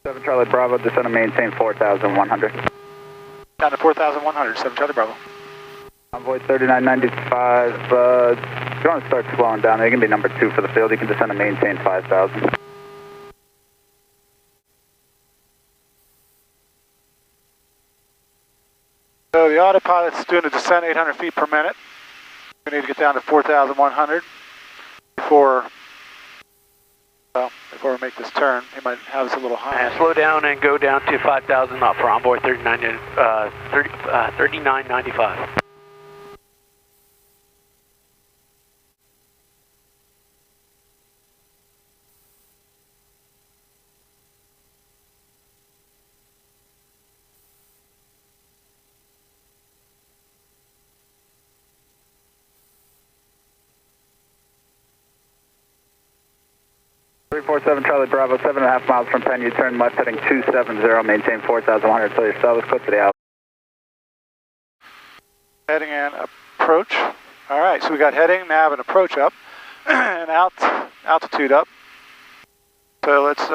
7 Charlie Bravo, descend and maintain 4,100. Down to 4,100, 7 Charlie Bravo. Envoy 3995, if you want to start slowing down, you can be number 2 for the field, you can descend and maintain 5,000. So the autopilot's doing a descent 800 feet per minute. We need to get down to 4,100 before we make this turn. He might have us a little high. And slow down and go down to 5,000 knot for onboard 3995. Seven Charlie Bravo, 7.5 miles from Penn, you turn left heading 270, maintain 4,100 until your cell is close to the out. Heading and approach. All right, so we got heading, nav, and approach up, and altitude up. So let's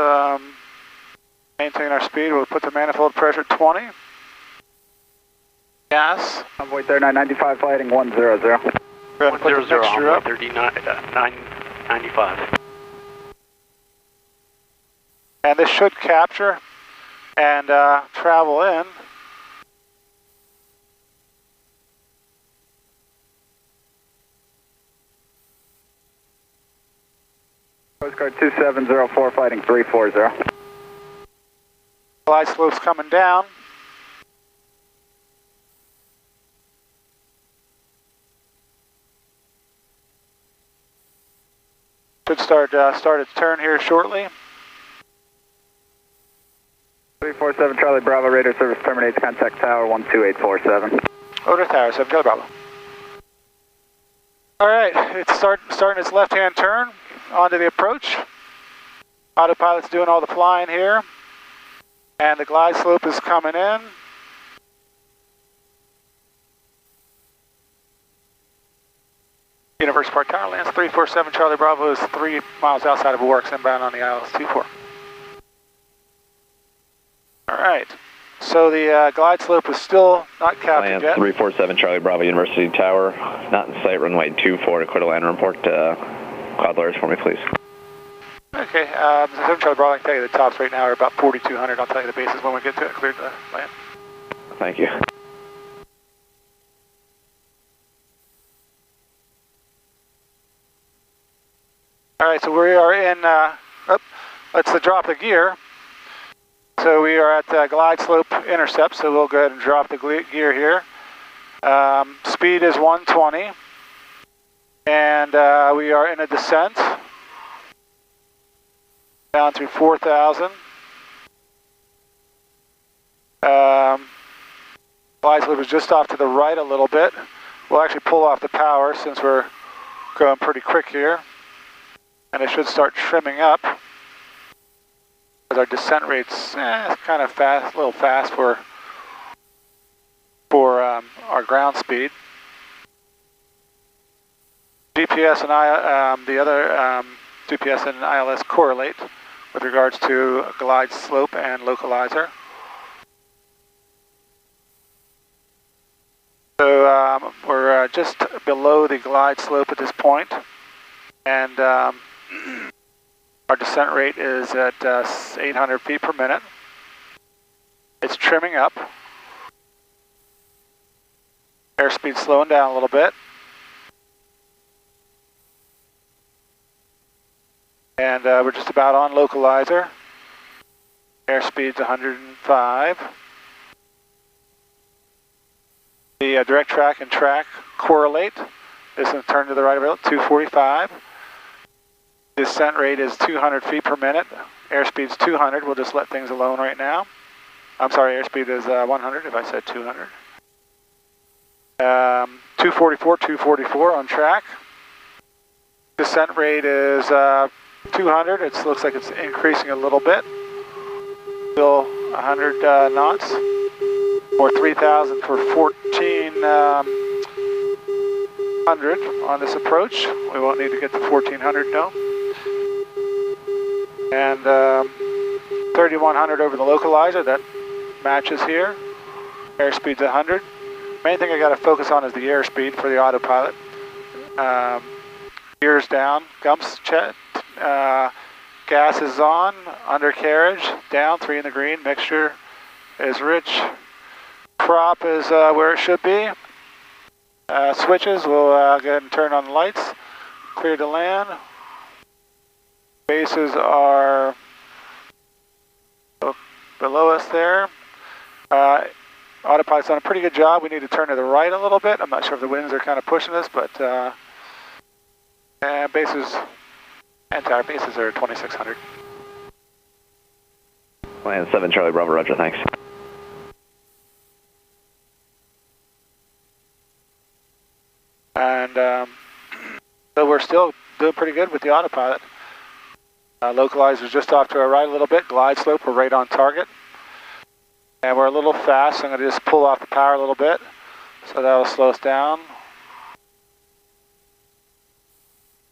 maintain our speed. We'll put the manifold pressure 20. Gas. Envoy 3995, flight heading 100. 100, envoy 3995. And this should capture and travel in. Coast Guard 2704, fighting 340. Glide slope's coming down. Should start its turn here shortly. 347 Charlie Bravo, radar service terminates, contact tower 12847. Order tower, 7 Charlie Bravo. All right, it's starting its left-hand turn onto the approach. Autopilot's doing all the flying here. And the glide slope is coming in. Universe Park Tower lands 347 Charlie Bravo is 3 miles outside of Works, inbound on the ILS 24. All right, so the glide slope is still not captured yet. 347 Charlie Bravo, University Tower, not in sight, runway 24 to clear to land and report quad lawyers for me, please. Okay, 7 Charlie Bravo, I can tell you the tops right now are about 4,200. I'll tell you the bases when we get to it, cleared to land. Thank you. All right, so we are in, let's drop the gear. So we are at glide slope intercept, so we'll go ahead and drop the gear here. Speed is 120, and we are in a descent down through 4,000. Glide slope is just off to the right a little bit. We'll actually pull off the power since we're going pretty quick here, and it should start trimming up. Our descent rate's kind of fast, a little fast for our ground speed. GPS and the other GPS and ILS correlate with regards to glide slope and localizer. So we're just below the glide slope at this point, and our descent rate is at 800 feet per minute. It's trimming up. Airspeed slowing down a little bit. And we're just about on localizer. Airspeed's 105. The direct track and track correlate. This is turn to the right about 245. Descent rate is 200 feet per minute. Airspeed's 200. We'll just let things alone right now. I'm sorry, airspeed is 100 if I said 200. 244 on track. Descent rate is 200. It looks like it's increasing a little bit. Still 100 knots. Or 3,000 for 1,400 on this approach. We won't need to get to 1,400, no. And 3100 over the localizer, that matches here. Airspeed's 100. Main thing I got to focus on is the airspeed for the autopilot. Gears down, gumps checked, gas is on, undercarriage down, 3 in the green, mixture is rich, prop is where it should be. Switches, we'll go ahead and turn on the lights, clear to land. Bases are below us there. Autopilot's done a pretty good job. We need to turn to the right a little bit. I'm not sure if the winds are kind of pushing us, but bases, entire bases are 2600. Land 7 Charlie Bravo, roger, thanks. And so we're still doing pretty good with the autopilot. Localizer's just off to our right a little bit. Glide slope, we're right on target. And we're a little fast, so I'm going to just pull off the power a little bit. So that'll slow us down.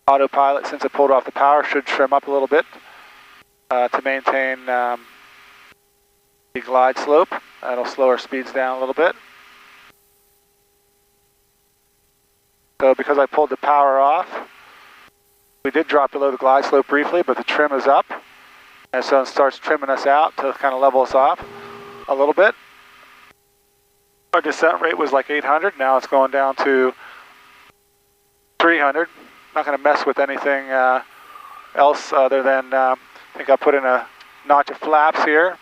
Autopilot, since it pulled off the power, should trim up a little bit to maintain the glide slope. That'll slow our speeds down a little bit. So because I pulled the power off, we did drop below the glide slope briefly, but the trim is up. And so it starts trimming us out to kind of level us off a little bit. Our descent rate was like 800, now it's going down to 300. Not going to mess with anything else other than, I think I put in a notch of flaps here.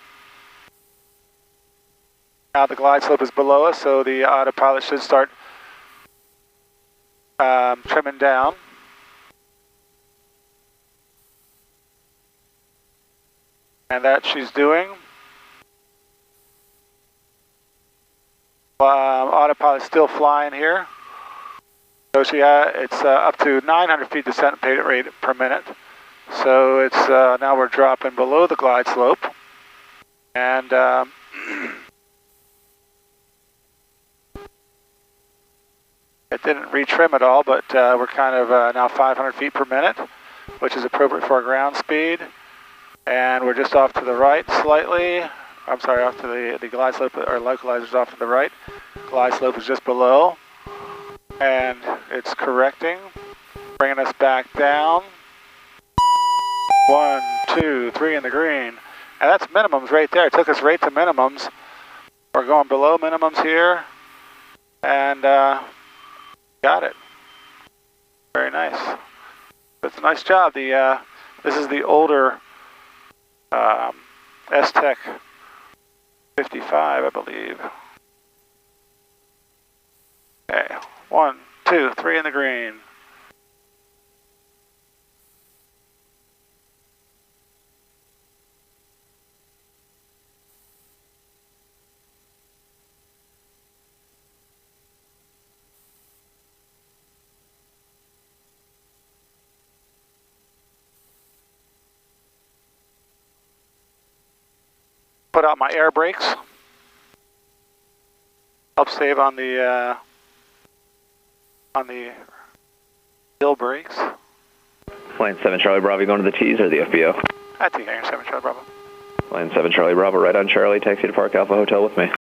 Now the glide slope is below us, so the autopilot should start trimming down. And that she's doing. Autopilot's still flying here. So it's up to 900 feet descent rate per minute. So it's now we're dropping below the glide slope. And it didn't retrim at all, but we're kind of now 500 feet per minute, which is appropriate for our ground speed. And we're just off to the right slightly. I'm sorry, off to the glide slope, our localizer's off to the right. Glide slope is just below. And it's correcting, bringing us back down. 1, 2, 3 in the green. And that's minimums right there. It took us right to minimums. We're going below minimums here. And got it. Very nice. That's a nice job. This is the older S-Tech 55, I believe. Okay, 1, 2, 3 in the green. Put out my air brakes. Help save on the hill brakes. Line 7 Charlie Bravo, you going to the T's or the FBO? At the hangar 7 Charlie Bravo. Line 7 Charlie Bravo, right on Charlie, taxi to Park Alpha Hotel with me.